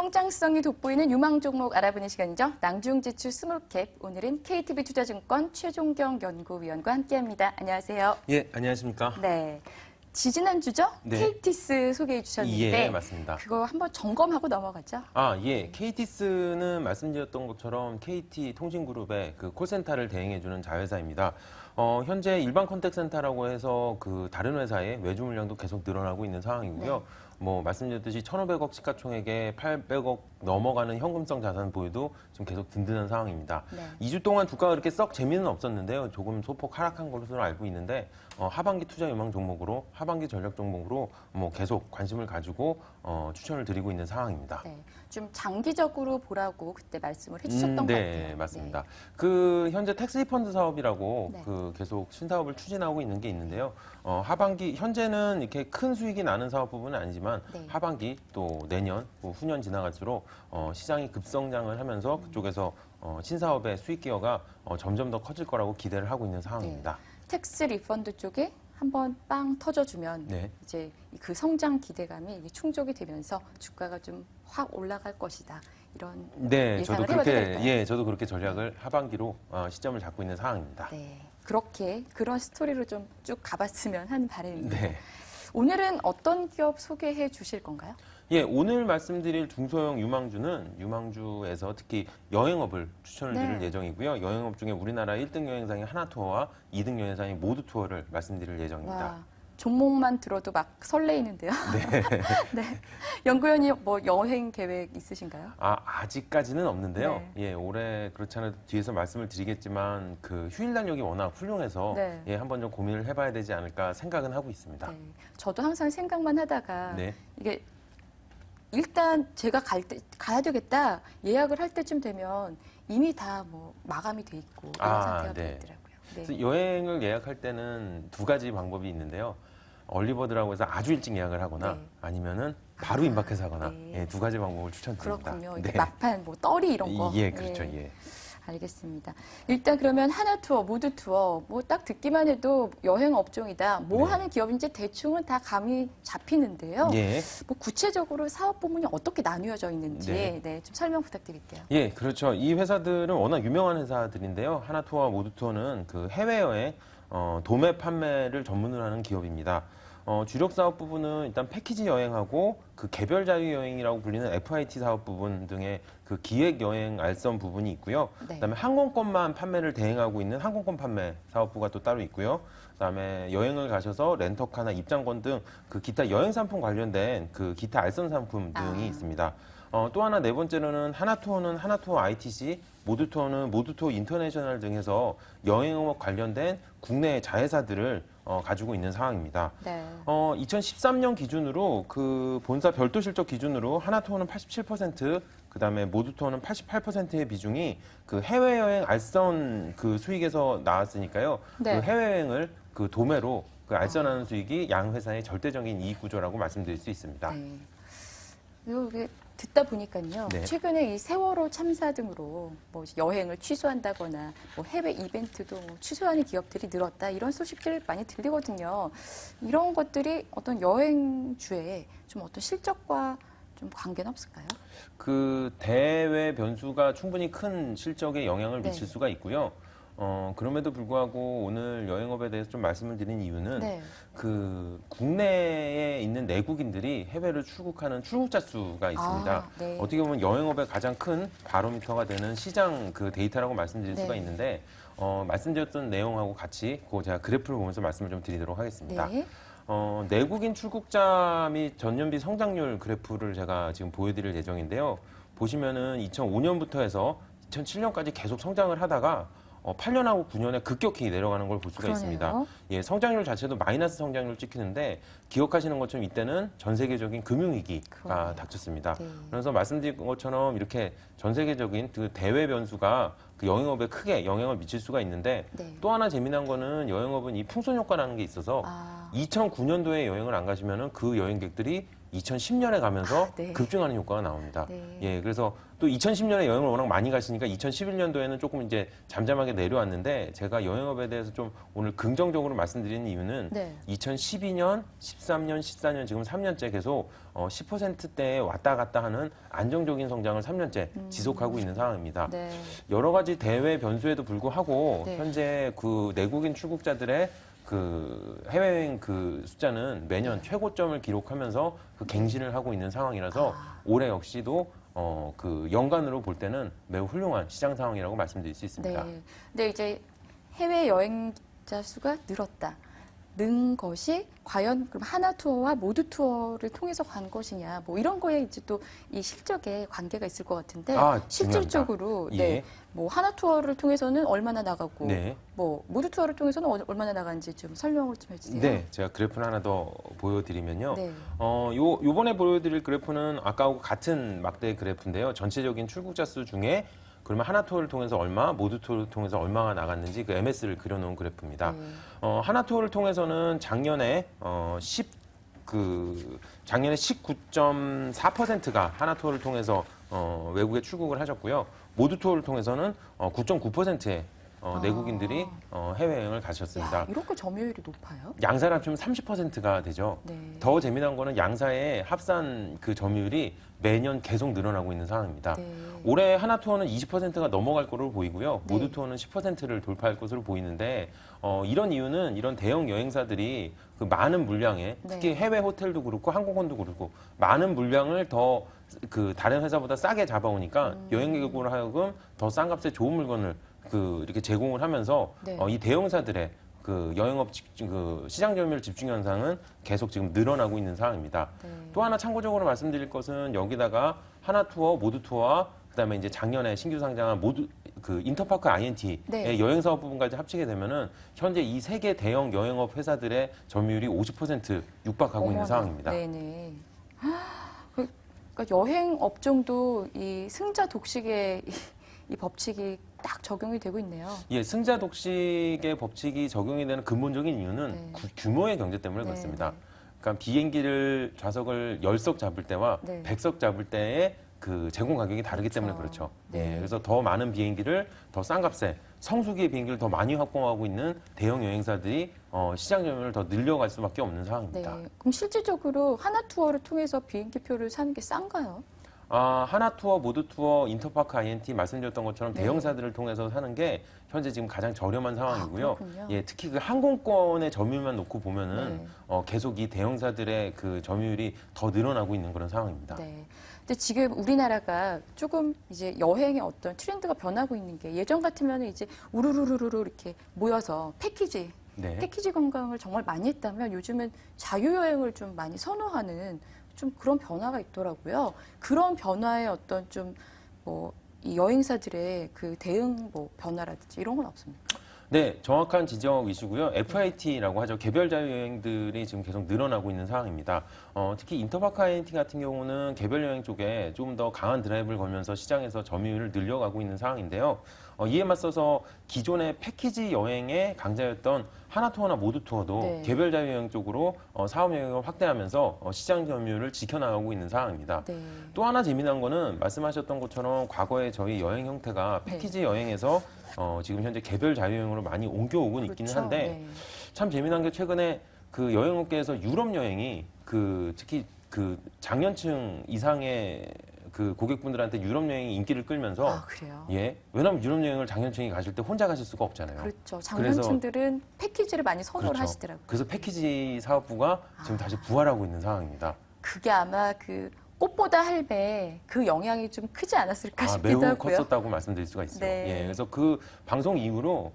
성장성이 돋보이는 유망 종목 알아보는 시간이죠. 낭중지출 스몰캡. 오늘은 KTB투자증권 최종경 연구위원과 함께합니다. 안녕하세요. 예, 안녕하십니까? 네. 지지난주죠? 네. KT스 소개해 주셨는데 예, 맞습니다. 그거 한번 점검하고 넘어가죠. 예. KT스는 말씀드렸던 것처럼 KT 통신그룹의 그 콜센터를 대행해주는 자회사입니다. 현재 일반 컨택센터라고 해서 그 다른 회사의 외주 물량도 계속 늘어나고 있는 상황이고요. 네. 말씀드렸듯이 1,500억 시가총액에 800억 넘어가는 현금성 자산 보유도 지금 계속 든든한 상황입니다. 네. 2주 동안 주가가 그렇게 썩 재미는 없었는데요. 조금 소폭 하락한 것으로 알고 있는데 하반기 투자 유망 종목으로, 하반기 전략 종목으로 계속 관심을 가지고 추천을 드리고 있는 상황입니다. 네. 좀 장기적으로 보라고 그때 말씀을 해주셨던 것 같아요. 네, 맞습니다. 그 현재 텍스 리펀드 사업이라고 네. 그 계속 신사업을 추진하고 있는 게 있는데요. 하반기 현재는 이렇게 큰 수익이 나는 사업 부분은 아니지만 네. 하반기 또 내년, 또 후년 지나갈수록 시장이 급성장을 하면서 그쪽에서 신사업의 수익 기여가 점점 더 커질 거라고 기대를 하고 있는 상황입니다. 텍스 리펀드 쪽에 한번 빵 터져주면 네. 이제 그 성장 기대감이 충족이 되면서 주가가 좀 확 올라갈 것이다. 이런 네, 예상을 저도 해봐도 그렇게 될까요? 저도 그렇게 전략을 하반기로 시점을 잡고 있는 상황입니다. 네, 그렇게 그런 스토리로 좀 쭉 가봤으면 하는 바람입니다. 네. 오늘은 어떤 기업 소개해 주실 건가요? 예, 오늘 말씀드릴 중소형 유망주는 유망주에서 특히 여행업을 추천을 드릴 네. 예정이고요. 여행업 중에 우리나라 1등 여행사인 하나투어와 2등 여행사인 모두투어를 말씀드릴 예정입니다. 와, 종목만 들어도 막 설레이는데요. 네. 네. 연구위원님 뭐 여행 계획 있으신가요? 아직까지는 없는데요. 네. 예, 올해 그렇지 않아도 뒤에서 말씀을 드리겠지만 그 휴일 날력이 워낙 훌륭해서 네. 예, 한번 좀 고민을 해봐야 되지 않을까 생각은 하고 있습니다. 네. 저도 항상 생각만 하다가 네. 이게 일단 제가 가야 되겠다 예약을 할 때쯤 되면 이미 다 뭐 마감이 돼 있고 이런 상태가 네. 되더라고요. 그래서 여행을 예약할 때는 두 가지 방법이 있는데요. 얼리버드라고 해서 아주 일찍 예약을 하거나 네. 아니면은 바로 임박해서 하거나 네. 예, 두 가지 방법을 추천드립니다. 그렇군요. 이게 막판 뭐 떨이 이런 거. 예, 그렇죠. 예. 알겠습니다. 일단 그러면 하나 투어, 모두 투어 뭐 딱 듣기만 해도 여행 업종이다. 뭐 네. 하는 기업인지 대충은 다 감이 잡히는데요. 예. 뭐 구체적으로 사업 부문이 어떻게 나뉘어져 있는지 네. 좀 설명 부탁드릴게요. 예, 그렇죠. 이 회사들은 워낙 유명한 회사들인데요. 하나투어와 모두투어는 그 해외여행 도매 판매를 전문으로 하는 기업입니다. 주력 사업 부분은 일단 패키지 여행하고 그 개별 자유 여행이라고 불리는 FIT 사업 부분 등의 그 기획 여행 알선 부분이 있고요. 네. 그다음에 항공권만 판매를 대행하고 있는 항공권 판매 사업부가 또 따로 있고요. 그다음에 여행을 가셔서 렌터카나 입장권 등 그 기타 여행 상품 관련된 그 기타 알선 상품 등이 있습니다. 또 하나 네 번째로는 하나투어는 하나투어 ITC, 모두투어는 모두투어 인터내셔널 등에서 여행업 관련된 국내 자회사들을 가지고 있는 상황입니다. 네. 2013년 기준으로 그 본사 별도 실적 기준으로 하나투어는 87%, 그다음에 모두투어는 88%의 비중이 그 해외여행 알선 그 수익에서 나왔으니까요. 네. 그 해외여행을 그 도매로 그 알선하는 수익이 양 회사의 절대적인 이익 구조라고 말씀드릴 수 있습니다. 네. 이게 듣다 보니까요. 네. 최근에 이 세월호 참사 등으로 뭐 여행을 취소한다거나 뭐 해외 이벤트도 뭐 취소하는 기업들이 늘었다 이런 소식들 많이 들리거든요. 이런 것들이 어떤 여행주에 좀 어떤 실적과 좀 관계는 없을까요? 그 대외 변수가 충분히 큰 실적에 영향을 네. 미칠 수가 있고요. 그럼에도 불구하고 오늘 여행업에 대해서 좀 말씀을 드린 이유는 네. 그 국내에 있는 내국인들이 해외를 출국하는 출국자 수가 있습니다. 네. 어떻게 보면 여행업의 가장 큰 바로미터가 되는 시장 그 데이터라고 말씀드릴 네. 수가 있는데 말씀드렸던 내용하고 같이 그 제가 그래프를 보면서 말씀을 좀 드리도록 하겠습니다. 네. 내국인 출국자 및 전년비 성장률 그래프를 제가 지금 보여드릴 예정인데요. 보시면은 2005년부터 해서 2007년까지 계속 성장을 하다가 8년하고 9년에 급격히 내려가는 걸 볼 수가 그러네요. 있습니다. 예, 성장률 자체도 마이너스 성장률 찍히는데 기억하시는 것처럼 이때는 전 세계적인 금융위기가 그러네요. 닥쳤습니다. 네. 그래서 말씀드린 것처럼 이렇게 전 세계적인 그 대외 변수가 그 여행업에 크게 영향을 미칠 수가 있는데 네. 또 하나 재미난 거는 여행업은 이 풍선 효과라는 게 있어서 2009년도에 여행을 안 가시면은 그 여행객들이 2010년에 가면서 네. 급증하는 효과가 나옵니다. 네. 예, 그래서 또 2010년에 여행을 워낙 많이 가시니까 2011년도에는 조금 이제 잠잠하게 내려왔는데 제가 여행업에 대해서 좀 오늘 긍정적으로 말씀드리는 이유는 네. 2012년, 13년, 14년 지금 3년째 계속 10%대에 왔다 갔다 하는 안정적인 성장을 3년째 지속하고 있는 상황입니다. 네. 여러 가지 대외 변수에도 불구하고 네. 현재 그 내국인 출국자들의 그 해외여행 그 숫자는 매년 최고점을 기록하면서 그 갱신을 하고 있는 상황이라서 올해 역시도 그 연간으로 볼 때는 매우 훌륭한 시장 상황이라고 말씀드릴 수 있습니다. 네. 근데 이제 해외 여행자 수가 늘었다. 는 것이 과연 그럼 하나 투어와 모두 투어를 통해서 간 것이냐, 뭐 이런 거에 이제 또 이 실적에 관계가 있을 것 같은데 실질적으로 예. 네, 뭐 하나 투어를 통해서는 얼마나 나가고 네. 뭐 모두 투어를 통해서는 얼마나 나가는지 좀 설명을 좀 해주세요. 네, 제가 그래프를 하나 더 보여드리면요. 네. 요번에 보여드릴 그래프는 아까하고 같은 막대 그래프인데요. 전체적인 출국자 수 중에 그러면 하나 투어를 통해서 얼마, 모두 투어를 통해서 얼마가 나갔는지 그 MS를 그려놓은 그래프입니다. 네. 하나 투어를 통해서는 작년에 작년에 19.4%가 하나 투어를 통해서 외국에 출국을 하셨고요. 모두 투어를 통해서는 9.9%의 내국인들이 해외여행을 가셨습니다. 야, 이렇게 점유율이 높아요? 양사를 합치면 30%가 되죠. 네. 더 재미난 거는 양사의 합산 그 점유율이 매년 계속 늘어나고 있는 상황입니다. 네. 올해 하나 투어는 20%가 넘어갈 거로 보이고요. 네. 모두 투어는 10%를 돌파할 것으로 보이는데 이런 이유는 이런 대형 여행사들이 그 많은 물량에 특히 네. 해외 호텔도 그렇고 항공권도 그렇고 많은 물량을 더 그 다른 회사보다 싸게 잡아오니까 여행객으로 하여금 더 싼 값에 좋은 물건을 이렇게 제공을 하면서 네. 이 대형사들의 그 여행업 그 시장 점유율 집중 현상은 계속 지금 늘어나고 있는 상황입니다. 네. 또 하나 참고적으로 말씀드릴 것은 여기다가 하나 투어, 모두 투어와 그다음에 이제 작년에 신규 상장한 모두 그 인터파크 INT의 네. 여행 사업 부분까지 합치게 되면은 현재 이 세 개 대형 여행업 회사들의 점유율이 50% 육박하고 있는 어머나. 상황입니다. 네네. 그러니까 여행 업종도 이 승자 독식의 이 법칙이 딱 적용이 되고 있네요. 예, 승자 독식의 법칙이 적용이 되는 근본적인 이유는 네. 규모의 경제 때문에 네, 그렇습니다. 네. 그러니까 비행기를 좌석을 10석 잡을 때와 네. 100석 잡을 때의 그 제공 가격이 다르기 그렇죠. 때문에 그렇죠. 네. 예, 그래서 더 많은 비행기를 더 싼 값에 성수기의 비행기를 더 많이 확보하고 있는 대형 여행사들이 시장 점유율을 더 늘려갈 수밖에 없는 네. 상황입니다. 그럼 실질적으로 하나 투어를 통해서 비행기표를 사는 게 싼가요? 하나 투어, 모두 투어, 인터파크 INT 말씀드렸던 것처럼 네. 대형사들을 통해서 사는 게 현재 지금 가장 저렴한 상황이고요. 그렇군요. 예, 특히 그 항공권의 점유율만 놓고 보면은 네. 계속 이 대형사들의 그 점유율이 더 늘어나고 있는 그런 상황입니다. 네. 근데 지금 우리나라가 조금 이제 여행의 어떤 트렌드가 변하고 있는 게 예전 같으면 이제 우르르르르 이렇게 모여서 패키지 네. 관광을 정말 많이 했다면 요즘은 자유여행을 좀 많이 선호하는 좀 그런 변화가 있더라고요. 그런 변화의 어떤 좀 이 여행사들의 그 대응 변화라든지 이런 건 없습니까? 네, 정확한 지적이시고요. FIT라고 하죠. 개별 자유여행들이 지금 계속 늘어나고 있는 상황입니다. 특히 인터파크 INT 같은 경우는 개별 여행 쪽에 좀 더 강한 드라이브를 걸면서 시장에서 점유율을 늘려가고 있는 상황인데요. 이에 맞서서 기존의 패키지 여행의 강자였던 하나투어나 모두투어도 네. 개별 자유여행 쪽으로 사업 영역을 확대하면서 시장 점유율을 지켜나가고 있는 상황입니다. 네. 또 하나 재미난 거는 말씀하셨던 것처럼 과거에 저희 여행 형태가 패키지 여행에서 지금 현재 개별 자유여행으로 많이 옮겨오고 있기는 그렇죠. 한데 네. 참 재미난 게 최근에 그 여행업계에서 유럽 여행이 특히 그 장년층 이상의 그 고객분들한테 유럽 여행이 인기를 끌면서 아, 그래요? 예, 왜냐하면 유럽 여행을 장년층이 가실 때 혼자 가실 수가 없잖아요. 그렇죠. 장년층들은 패키지를 많이 선호를 그렇죠. 하시더라고요. 그래서 패키지 사업부가 지금 다시 부활하고 있는 상황입니다. 그게 아마 그 꽃보다 할배 그 영향이 좀 크지 않았을까 싶기도 매우 하고요. 컸었다고 말씀드릴 수가 있어요. 네. 예, 그래서 그 방송 이후로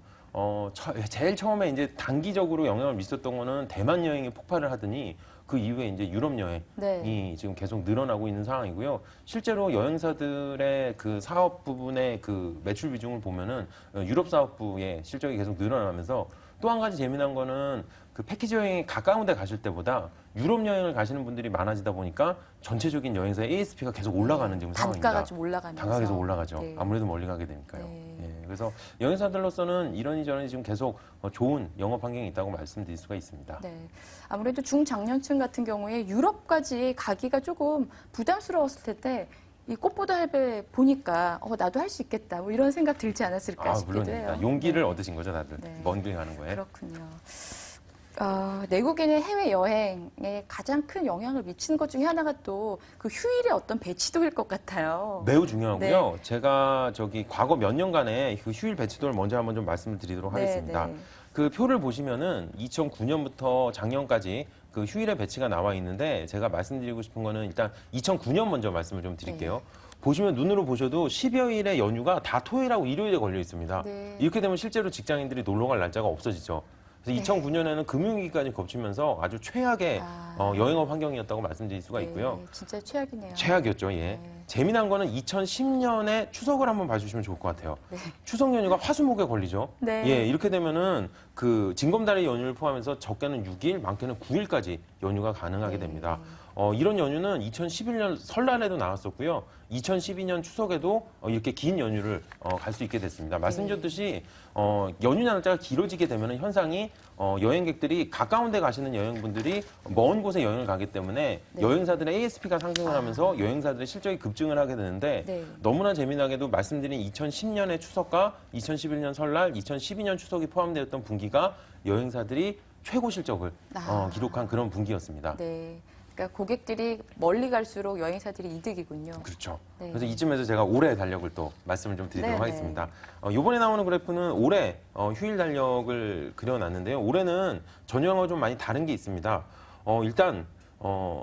제일 처음에 이제 단기적으로 영향을 미쳤던 거는 대만 여행이 폭발을 하더니 그 이후에 이제 유럽 여행이 네. 지금 계속 늘어나고 있는 상황이고요. 실제로 여행사들의 그 사업 부분의 그 매출 비중을 보면은 유럽 사업부의 실적이 계속 늘어나면서 또 한 가지 재미난 거는 그 패키지 여행이 가까운 데 가실 때보다 유럽 여행을 가시는 분들이 많아지다 보니까 전체적인 여행사의 ASP가 계속 올라가는 지금 상황입니다. 단가가 좀 올라가면서. 단가가 계속 올라가죠. 네. 아무래도 멀리 가게 되니까요. 네. 예, 그래서 여행사들로서는 이러니 저러니 지금 계속 좋은 영업 환경이 있다고 말씀드릴 수가 있습니다. 네. 아무래도 중장년층 같은 경우에 유럽까지 가기가 조금 부담스러웠을 텐데 이 꽃보다 할배 보니까 나도 할 수 있겠다 뭐 이런 생각 들지 않았을까 싶기도 물론입니다. 해요. 용기를 네. 얻으신 거죠, 다들. 네. 먼 길 가는 거에. 그렇군요. 내국인의 해외 여행에 가장 큰 영향을 미치는 것 중에 하나가 또 그 휴일의 어떤 배치도일 것 같아요. 매우 중요하고요. 네. 제가 과거 몇 년간의 그 휴일 배치도를 먼저 한번 좀 말씀을 드리도록 하겠습니다. 네. 그 표를 보시면은 2009년부터 작년까지 그 휴일의 배치가 나와 있는데 제가 말씀드리고 싶은 거는 일단 2009년 먼저 말씀을 좀 드릴게요. 보시면 눈으로 보셔도 10여일의 연휴가 다 토요일하고 일요일에 걸려 있습니다. 네. 이렇게 되면 실제로 직장인들이 놀러 갈 날짜가 없어지죠. 그래서 2009년에는 금융위기까지 겹치면서 아주 최악의 여행업 환경이었다고 말씀드릴 수가 있고요. 네, 진짜 최악이네요. 최악이었죠, 예. 네. 재미난 거는 2010년에 추석을 한번 봐주시면 좋을 것 같아요. 네. 추석 연휴가 화수목에 걸리죠. 네. 예, 이렇게 되면은 그 징검다리 연휴를 포함해서 적게는 6일, 많게는 9일까지 연휴가 가능하게 네. 됩니다. 이런 연휴는 2011년 설날에도 나왔었고요. 2012년 추석에도 이렇게 긴 연휴를 갈 수 있게 됐습니다. 말씀드렸듯이 연휴 날짜가 길어지게 되면 현상이 여행객들이 가까운 데 가시는 여행분들이 먼 곳에 여행을 가기 때문에 네. 여행사들의 ASP가 상승을 하면서 여행사들의 실적이 급증을 하게 되는데 네. 너무나 재미나게도 말씀드린 2010년의 추석과 2011년 설날, 2012년 추석이 포함되었던 분기가 여행사들이 최고 실적을 기록한 그런 분기였습니다. 네. 그러니까 고객들이 멀리 갈수록 여행사들이 이득이군요. 그렇죠. 네. 그래서 이쯤에서 제가 올해 달력을 또 말씀을 좀 드리도록 네네. 하겠습니다. 이번에 나오는 그래프는 올해 휴일 달력을 그려놨는데요. 올해는 전년과 좀 많이 다른 게 있습니다. 일단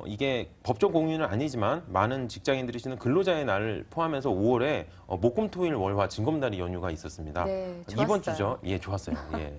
이게 법적 공휴는 아니지만 많은 직장인들이 쉬는 근로자의 날을 포함해서 5월에 목금토일 월화 징검다리 연휴가 있었습니다. 네, 이번 좋았어요. 주죠. 예, 좋았어요. 예.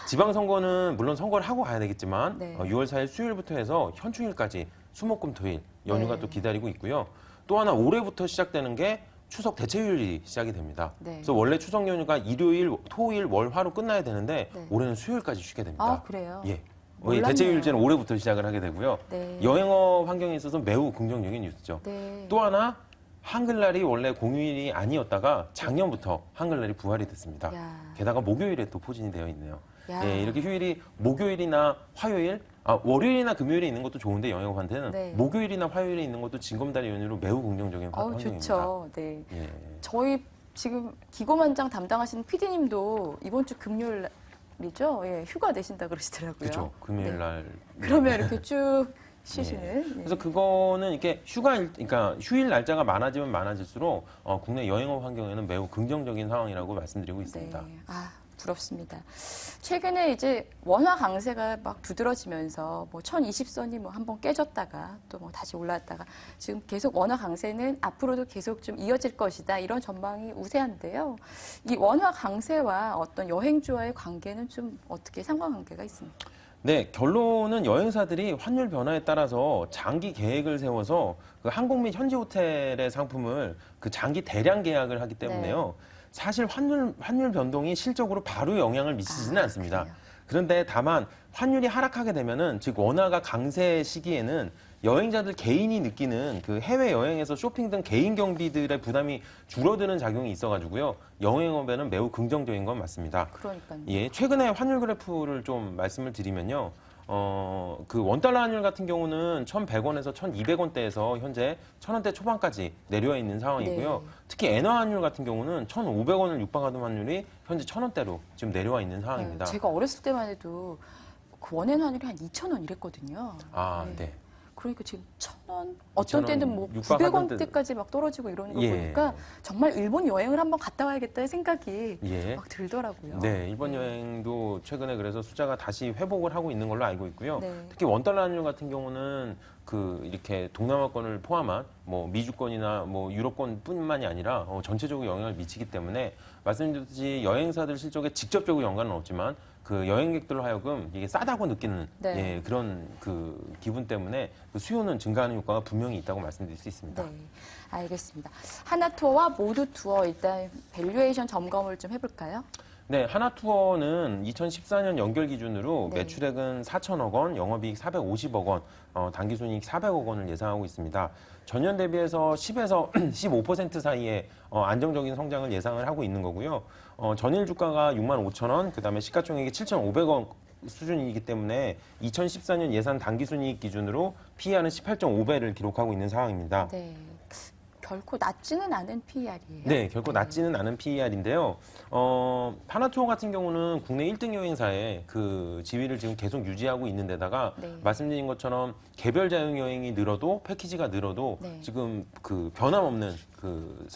지방선거는 물론 선거를 하고 가야 되겠지만 네. 6월 4일 수요일부터 해서 현충일까지 수목금토일 연휴가 네. 또 기다리고 있고요. 또 하나 올해부터 시작되는 게 추석 대체휴일이 시작이 됩니다. 네. 그래서 원래 추석 연휴가 일요일, 토일, 월, 화로 끝나야 되는데 네. 올해는 수요일까지 쉬게 됩니다. 아, 그래요? 예. 몰랐네요. 대체휴일제는 올해부터 시작을 하게 되고요. 네. 여행업 환경에 있어서 매우 긍정적인 뉴스죠. 네. 또 하나 한글날이 원래 공휴일이 아니었다가 작년부터 한글날이 부활이 됐습니다. 야. 게다가 목요일에 또 포진이 되어 있네요. 야. 예, 이렇게 휴일이 목요일이나 화요일, 월요일이나 금요일에 있는 것도 좋은데 영역한테는 네. 목요일이나 화요일에 있는 것도 징검다리 연휴로 매우 긍정적인 환경입니다. 좋죠. 네. 예. 저희 지금 기고만장 담당하시는 PD님도 이번 주 금요일이죠? 예, 휴가 내신다 그러시더라고요. 그렇죠. 금요일 네. 날. 그러면 이렇게 쭉 쉬시는. 예. 그래서 그거는 이렇게 그러니까 휴일 날짜가 많아지면 많아질수록 국내 여행업 환경에는 매우 긍정적인 상황이라고 말씀드리고 있습니다. 네. 부럽습니다. 최근에 이제 원화 강세가 막 두드러지면서 뭐 1020선이 뭐 한번 깨졌다가 또 뭐 다시 올랐다가 지금 계속 원화 강세는 앞으로도 계속 좀 이어질 것이다 이런 전망이 우세한데요. 이 원화 강세와 어떤 여행주와의 관계는 좀 어떻게 상관관계가 있습니까? 네, 결론은 여행사들이 환율 변화에 따라서 장기 계획을 세워서 그 항공 및 현지 호텔의 상품을 그 장기 대량 계약을 하기 때문에요. 사실 환율 변동이 실적으로 바로 영향을 미치지는 않습니다. 그래요? 그런데 다만 환율이 하락하게 되면은 즉 원화가 강세 시기에는 여행자들 개인이 느끼는 그 해외 여행에서 쇼핑 등 개인 경비들의 부담이 줄어드는 작용이 있어가지고요. 여행업에는 매우 긍정적인 건 맞습니다. 그러니까요. 예, 최근에 환율 그래프를 좀 말씀을 드리면요. 그 원달러 환율 같은 경우는 1,100원에서 1,200원대에서 현재 1,000원대 초반까지 내려와 있는 상황이고요. 네. 특히 엔화 환율 같은 경우는 1,500원을 육박하던 환율이 현재 1,000원대로 지금 내려와 있는 상황입니다. 제가 어렸을 때만 해도 그 원엔 환율이 한 2,000원 이랬거든요. 네. 그러니까 지금 1,000원, 어떤 때는 뭐 육박하던 900원대까지 막 떨어지고 이러는 거 예. 보니까 정말 일본 여행을 한번 갔다 와야겠다는 생각이 예. 막 들더라고요. 네, 일본 여행도 최근에 그래서 숫자가 다시 회복을 하고 있는 걸로 알고 있고요. 네. 특히 원달러 환율 같은 경우는 그 이렇게 동남아권을 포함한 뭐 미주권이나 뭐 유럽권뿐만이 아니라 전체적으로 영향을 미치기 때문에 말씀드렸듯이 여행사들 실적에 직접적으로 연관은 없지만 그 여행객들로 하여금 이게 싸다고 느끼는 네. 예, 그런 그 기분 때문에 그 수요는 증가하는 효과가 분명히 있다고 말씀드릴 수 있습니다. 네, 알겠습니다. 하나투어와 모두투어 일단 밸류에이션 점검을 좀 해볼까요? 네, 하나투어는 2014년 연결 기준으로 네. 매출액은 4천억 원, 영업이익 450억 원, 당기순이익 400억 원을 예상하고 있습니다. 전년 대비해서 10에서 15% 사이의 안정적인 성장을 예상을 하고 있는 거고요. 전일 주가가 6만 5천 원, 그다음에 시가총액이 7,500원 수준이기 때문에 2014년 예산 당기순이익 기준으로 PER은 18.5배를 기록하고 있는 상황입니다. 네. 결코 낮지는 않은 PER이에요. 네, 결코 낮지는 않은 PER인데요. 하나투어 같은 경우는 국내 1등 여행사의 그 지위를 지금 계속 유지하고 있는 데다가 네. 말씀드린 것처럼 개별 자유 여행이 늘어도 패키지가 늘어도 네. 지금 그 변함없는 그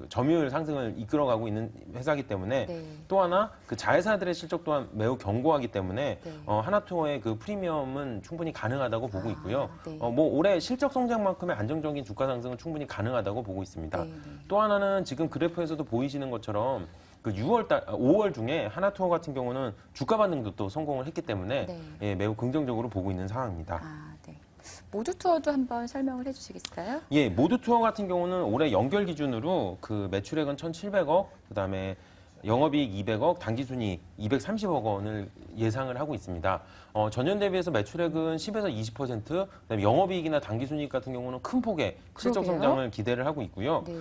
점유율 상승을 이끌어가고 있는 회사이기 때문에 네. 또 하나 그 자회사들의 실적 또한 매우 견고하기 때문에 네. 하나투어의 그 프리미엄은 충분히 가능하다고 보고 있고요. 네. 뭐 올해 실적 성장만큼의 안정적인 주가 상승은 충분히 가능하다고 보고 있습니다. 네, 네. 또 하나는 지금 그래프에서도 보이시는 것처럼 그 5월 중에 하나투어 같은 경우는 주가 반등도 또 성공을 했기 때문에 네. 예, 매우 긍정적으로 보고 있는 상황입니다. 아, 네. 모두 투어도 한번 설명을 해주시겠어요? 예, 모두 투어 같은 경우는 올해 연결 기준으로 그 매출액은 1,700억, 그다음에 영업이익 200억, 당기순이익 230억 원을 예상을 하고 있습니다. 전년 대비해서 매출액은 10에서 20%, 그다음에 영업이익이나 당기순이익 같은 경우는 큰 폭의 실적 그러게요. 성장을 기대를 하고 있고요. 네.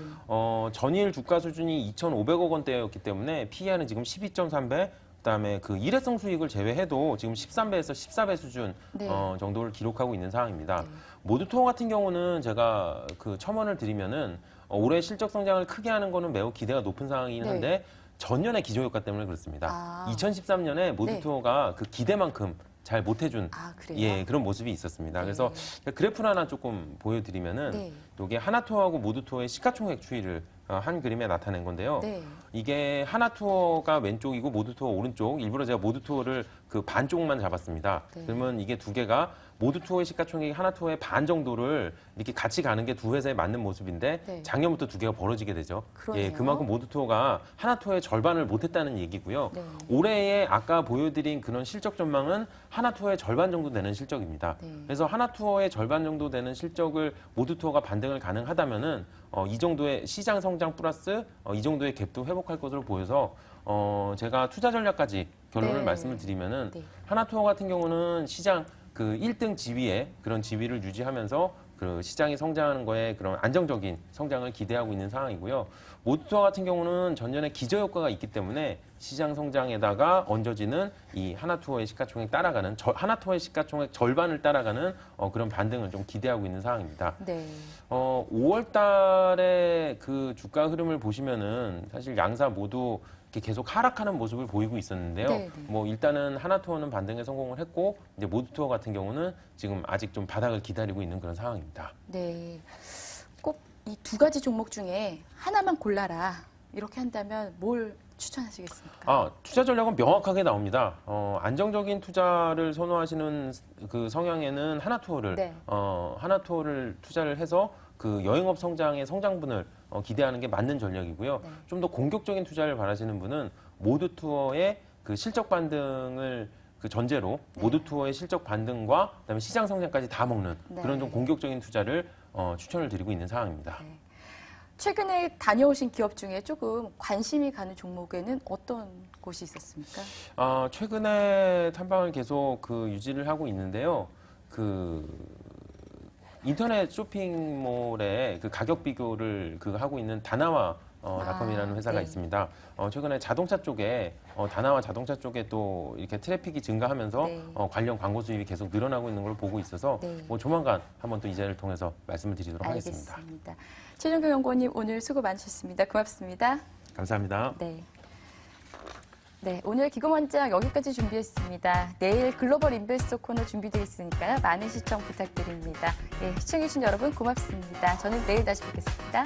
전일 주가 수준이 2,500억 원대였기 때문에 PER은 지금 12.3배, 그다음에 그 일회성 수익을 제외해도 지금 13배에서 14배 수준 네. 정도를 기록하고 있는 상황입니다. 네. 모두투어 같은 경우는 제가 그 첨언을 드리면은 올해 실적 성장을 크게 하는 거는 매우 기대가 높은 상황이긴 네. 한데 전년의 기저효과 때문에 그렇습니다. 아. 2013년에 모두투어가 그 기대만큼 잘 못해준 아, 그래요? 예, 그런 모습이 있었습니다. 네. 그래서 그래프를 하나 조금 보여드리면은 네. 이게 하나투어하고 모두투어의 시가총액 추이를 한 그림에 나타낸 건데요. 네. 이게 하나투어가 왼쪽이고 모두투어 오른쪽. 일부러 제가 모두투어를 그 반쪽만 잡았습니다. 네. 그러면 이게 두 개가 모두투어의 시가총액이 하나투어의 반 정도를 이렇게 같이 가는 게 두 회사에 맞는 모습인데 네. 작년부터 두 개가 벌어지게 되죠. 그러네요. 예, 그만큼 모두투어가 하나투어의 절반을 못했다는 얘기고요. 네. 올해의 아까 보여드린 그런 실적 전망은 하나투어의 절반 정도 되는 실적입니다. 네. 그래서 하나투어의 절반 정도 되는 실적을 모두투어가 반등을 가능하다면은 이 정도의 시장 성장 플러스 이 정도의 갭도 회복할 것으로 보여서 제가 투자 전략까지 결론을 네. 말씀을 드리면은 네. 하나투어 같은 경우는 시장 그 1등 지위에 그런 지위를 유지하면서 그 시장이 성장하는 거에 그런 안정적인 성장을 기대하고 있는 상황이고요. 모두투어 같은 경우는 전년에 기저효과가 있기 때문에 시장 성장에다가 얹어지는 이 하나투어의 시가총액 따라가는 하나투어의 시가총액 절반을 따라가는 그런 반등을 좀 기대하고 있는 상황입니다. 네. 5월 달에 그 주가 흐름을 보시면은 사실 양사 모두 이렇게 계속 하락하는 모습을 보이고 있었는데요. 네, 네. 뭐 일단은 하나투어는 반등에 성공을 했고 이제 모두투어 같은 경우는 지금 아직 좀 바닥을 기다리고 있는 그런 상황입니다. 네. 꼭 이 두 가지 종목 중에 하나만 골라라. 이렇게 한다면 뭘 추천하시겠습니까? 투자 전략은 명확하게 나옵니다. 안정적인 투자를 선호하시는 그 성향에는 하나투어를 네. 하나투어를 투자를 해서 그 여행업 성장의 성장분을 기대하는 게 맞는 전략이고요. 네. 좀 더 공격적인 투자를 바라시는 분은 모두투어의 그 실적 반등을 그 전제로 네. 모두투어의 실적 반등과 그다음에 시장 성장까지 다 먹는 네. 그런 좀 공격적인 투자를 추천을 드리고 있는 상황입니다. 네. 최근에 다녀오신 기업 중에 조금 관심이 가는 종목에는 어떤 곳이 있었습니까? 최근에 탐방을 계속 그 유지를 하고 있는데요. 그 인터넷 쇼핑몰에 그 가격 비교를 그 하고 있는 다나와 닷컴이라는 회사가 네. 있습니다. 최근에 자동차 쪽에 다나와 자동차 쪽에 또 이렇게 트래픽이 증가하면서 네. 관련 광고 수입이 계속 늘어나고 있는 걸 보고 있어서 네. 뭐 조만간 한번 또 이 자리를 통해서 말씀을 드리도록 하겠습니다. 알겠습니다. 최종경 연구원님 오늘 수고 많으셨습니다. 고맙습니다. 감사합니다. 네. 네, 오늘 기고문장 여기까지 준비했습니다. 내일 글로벌 인베스터 코너 준비되어 있으니까요. 많은 시청 부탁드립니다. 예, 시청해주신 여러분 고맙습니다. 저는 내일 다시 뵙겠습니다.